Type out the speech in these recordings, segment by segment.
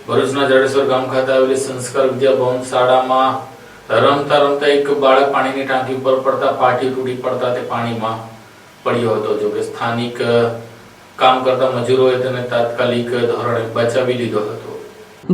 ભરૂચના જડેશ્વર ગામ ખાતે આવેલી સંસ્કાર વિદ્યા ભવન શાળામાં રમતા રમતા એક બાળક પાણીની ટાંકી ઉપર પડતા પાટી તૂટી પડતા તે પાણીમાં પડ્યો હતો. જો કે સ્થાનિક કામ કરતા મજૂરોએ તેને તાત્કાલિક ધોરણે બચાવી લીધો હતો.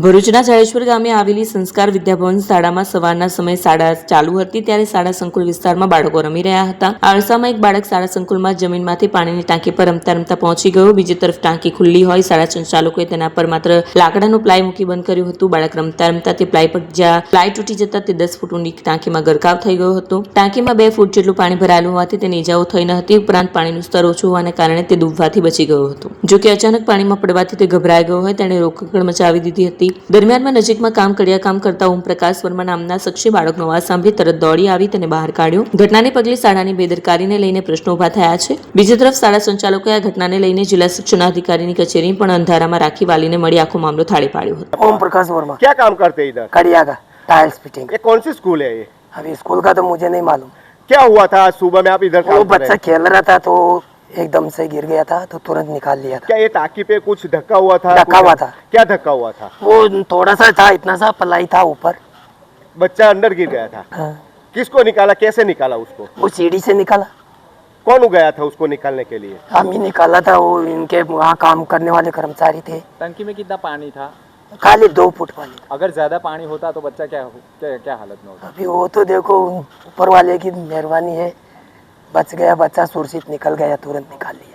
ભરૂચના જડેશ્વર ગામે આવેલી સંસ્કાર વિદ્યાભવન શાળામાં સવારના સમયે શાળા ચાલુ હતી ત્યારે શાળા સંકુલ વિસ્તારમાં બાળકો રમી રહ્યા હતા. આળસામાં એક બાળક શાળા સંકુલમાં જમીનમાંથી પાણીની ટાંકી પર રમતા રમતા પહોંચી ગયો. બીજી તરફ ટાંકી ખુલ્લી હોય શાળા સંચાલકોએ તેના પર માત્ર લાકડાનું પ્લાય મૂકી બંધ કર્યું હતું. બાળક રમતા રમતા તે પ્લાય પર જ્યાં પ્લાય તૂટી જતા તે 10 ફૂટ ઊંડી ટાંકીમાં ગરકાવ થઈ ગયો હતો. ટાંકીમાં 2 ફૂટ જેટલું પાણી ભરાયેલું હોવાથી તેને ઈજાઓ થઈ ન હતી. ઉપરાંત પાણીનું સ્તર ઓછું હોવાને કારણે તે ડૂબવાથી બચી ગયો હતો. જો કે અચાનક પાણીમાં પડવાથી તે ગભરાઈ ગયો હોય તેણે રોકકળ મચાવી દીધી હતી. દરમિયાનમાં નજીકમાં કામ કરતા ઓમપ્રકાશ વર્મા નામના શખ્સે બાળકનો અવાજ સાંભળી તરત દોડી આવી તેને બહાર કાઢ્યો. ઘટનાને પગલે શાળાની બેદરકારીને લઈને પ્રશ્નો ઉભા થયા છે. બીજી તરફ શાળા સંચાલકોએ આ ઘટનાને લઈને જિલ્લા શિક્ષણાધિકારીની કચેરી પણ અંધારામાં રાખી વાલીને મળી આખો મામલો થાળી પાડ્યો હતો. ओम प्रकाश वर्मा क्या काम करते हैं इधर? कड़िया का टाइल्स फिटिंग। ये कौन सी स्कूल है ये? अभी स्कूल का तो मुझे नहीं मालूम। क्या हुआ था आज सुबह में आप इधर वो काम कर रहे बच्चा खेल रहा था तो एकदम से गिर गया था तो तुरंत निकाल लिया था। क्या ये टाकी पे कुछ धक्का हुआ था? धक्का हुआ था। क्या धक्का हुआ था? वो थोड़ा सा था, इतना सा पलाई था ऊपर। बच्चा अंदर गिर गया था। हाँ। किसको निकाला, कैसे निकाला उसको? वो सीढ़ी से निकाला। कौन गया था उसको निकालने के लिए? हम ही निकाला था, वो इनके वहाँ काम करने वाले कर्मचारी थे। टंकी में कितना पानी था? खाली 2 फुट पानी। अगर ज्यादा पानी होता तो बच्चा क्या हालत में होता? अभी वो तो देखो ऊपर वाले की मेहरबानी है, बच गया बच्चा, सुरक्षित निकल गया, तुरंत निकाल लिया।